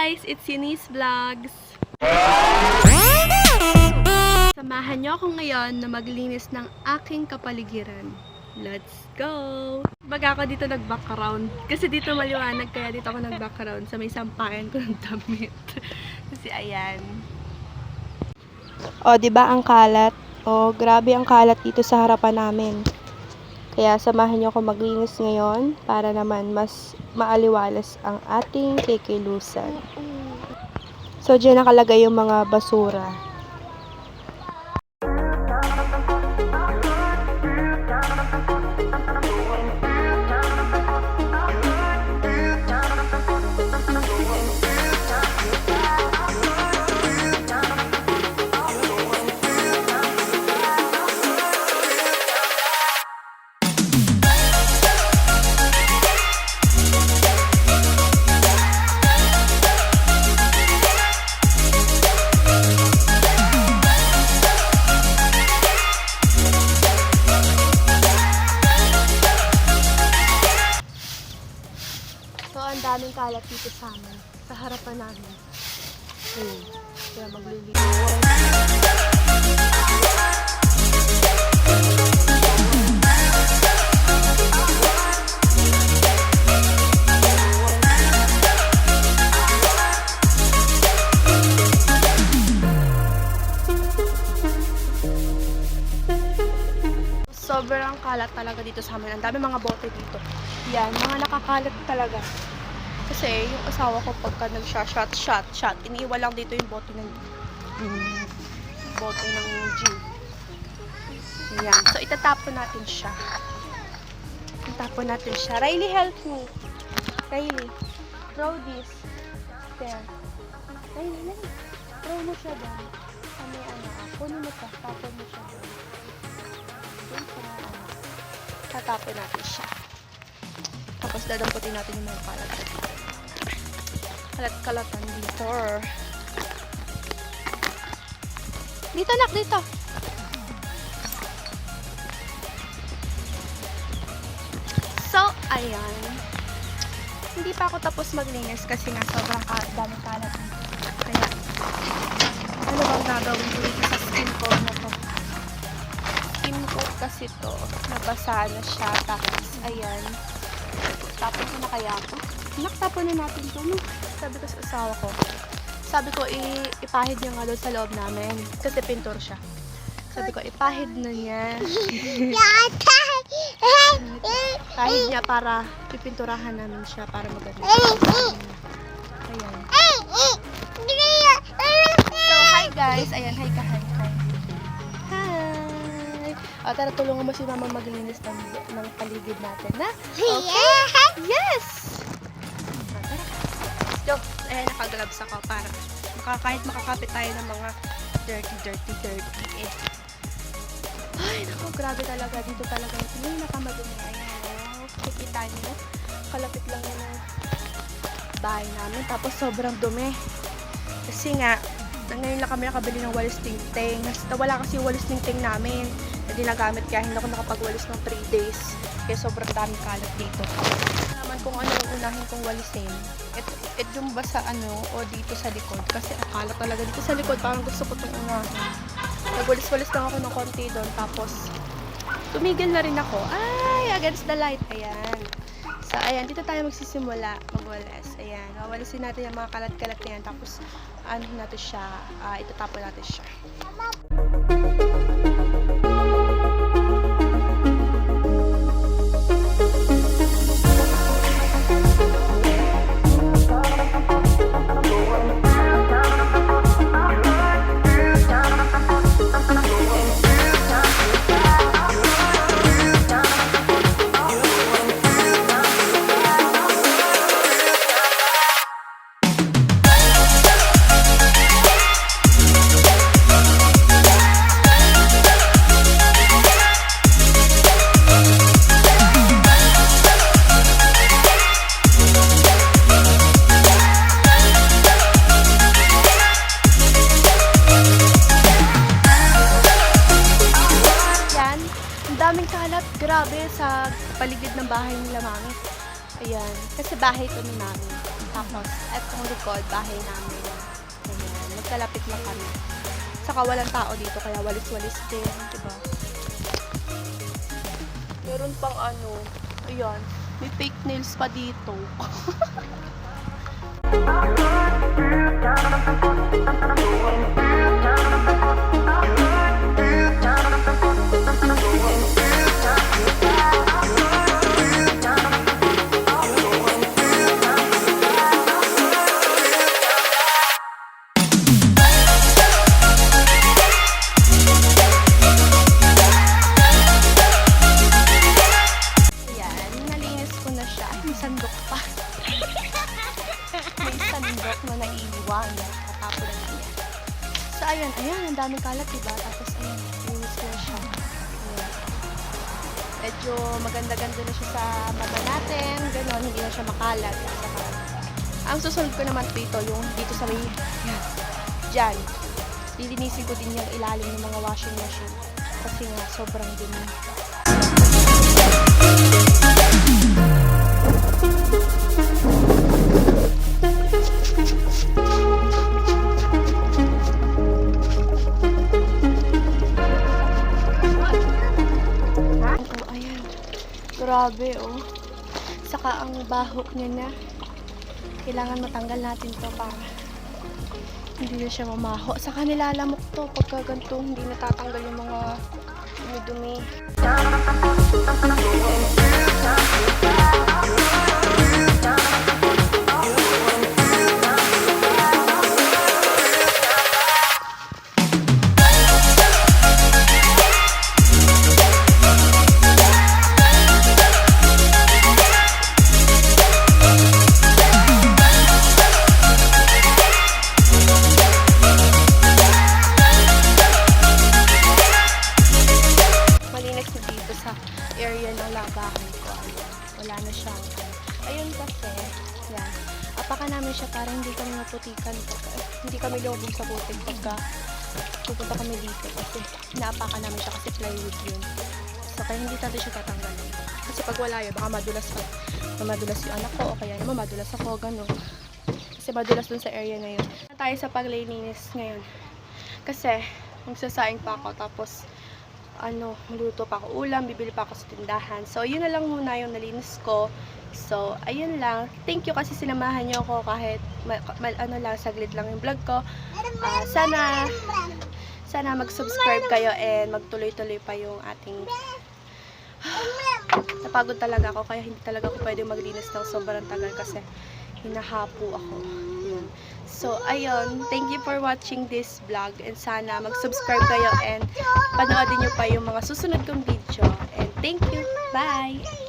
guys! It's Eunice Vlogs! Samahan niyo ako ngayon na maglinis ng aking kapaligiran. Let's go! Baga ako dito nag-background. Kasi dito maliwanag, kaya dito ako nag-background sa may sampayan ko ng damit. Kasi ayan. O, diba ang kalat? O, grabe ang kalat dito sa harapan namin. Kaya samahan niyo ako maglinis ngayon para naman mas maaliwalas ang ating kikilusan. So, dyan nakalagay yung mga basura. So, ang daming kalat dito sa amin. Sa harapan namin. Kaya maglilinis. Sobrang kalat talaga dito sa amin. Ang dami mga bote dito. Yan, mga nakakalat talaga. Kasi yung asawa ko pagka nag-shot, iniiwan lang dito yung bote ng gin. Yan. So, itatapon natin siya. Riley, help me. Riley, throw this. There. Riley. Throw mo siya doon. Punin mo siya. Tapon mo siya doon. Tatapon natin siya. Tapos dadamputin natin yung mga kalat dito. Kalat-kalatan dito. Dito, nak, dito. So, ayan. Hindi pa ako tapos maglinis kasi nga sobrang daming kalat dito. Kaya, ano bang gagawin ko dito sa skin ko na to? Skin ko kasi to, nabasa na siya. Tapos, ayan. Tapon ko na kaya ako. Nakatapon na natin to, no? Sabi ko sa asawa ko. Sabi ko, ipahid niya nga doon sa loob namin. Kasi pintor siya. Sabi ko, ipahid na niya. Pahid niya para pipinturahan namin siya para maganda. Ayan. So, hi guys. Ayan, hi ka, hi. O, tara, tulungan mo si mama maglinis ng paligid natin, na? Okay? Yes! O, tara. Let's go. Ayan, naka-gloves ako para kahit makakapit tayo ng mga dirty eh. Ay, naku, grabe talaga. Dito talaga yung nakamadumi. Ayan, kikita niyo. Kalapit lang yun ng bahay namin. Tapos sobrang dumi. Kasi nga, ngayon lang kami nakabili ng walis tingting. Wala kasi yung walis tingting namin. Hindi nagamit kaya hindi ako nakapagwalis ng 3 days. Kaya sobrang daming kalat dito. Naman kung ano yung unahin kong walisin. Ito yung ba sa o dito sa likod. Kasi ang kalat talaga dito sa likod. Parang gusto ko itong unahin. Nagwalis-walis lang ako ng konti doon. Tapos, tumigil na rin ako. Ay, against the light. Ayan. So, ayan. Dito tayo magsisimula magwalis. Ayan. Wawalisin natin yung mga kalat-kalat na yan. Tapos, ano natin siya. Itatapon natin siya. Grabe sa paligid ng bahay nila mami. Ayan. Kasi bahay kami namin. Tapos, etong likod, bahay namin. Ayan, magkalapit lang kami. Saka walang tao dito, kaya walis-walis din, diba? Meron pang ano, ayan, may fake nails pa dito. Ayan, nalinis ko na siya. May sandok pa. May sandok na naiiwan. Katapo na niya. So, ayan, ang daming kalat, diba? Tapos, ayan, nalinis ko na siya. Ayan. Medyo maganda-ganda na siya sa mata natin. Ganon, hindi na siya makalat. Saka, ang susunod ko naman dito, yung dito sa may, yan, dyan. Lilinisin ko din yung ilalim ng mga washing machine. Kasi nga, sobrang dumi. Grabe, oh. Saka ang baho niya na. Kailangan matanggal natin to para hindi na siya mamaho. Saka nilalamok to pagka ganito, hindi natatanggal yung mga dumi-dumi. Area ng labahan ko. Wala na siyang. Ayun kasi, yan. Apaka namin siya para hindi kami maputikan. Hindi kami lumubog sa putik pagka pupunta kami dito. Kasi naapaka namin siya kasi plywood yun. So, kaya hindi natin siya tatanggalin. Kasi pag wala yun, baka madulas yung anak ko o kaya naman madulas ako, gano'n. Kasi madulas dun sa area na yun. Tayo sa paglilinis ngayon. Kasi, magsasaing pa ako. Tapos, maluto pa ako ulam, bibili pa ako sa tindahan. So, yun na lang muna yung nalinis ko. So, ayun lang. Thank you kasi sinamahan niyo ako kahit saglit lang yung vlog ko. Sana mag-subscribe kayo and magtuloy-tuloy pa yung ating napagod talaga ako kaya hindi talaga ako pwede maglinis ng sobrang tagal kasi hinahapo ako. Yun. So, ayun. Thank you for watching this vlog and sana mag-subscribe kayo and panoodin nyo pa yung mga susunod kong video. And thank you. Bye!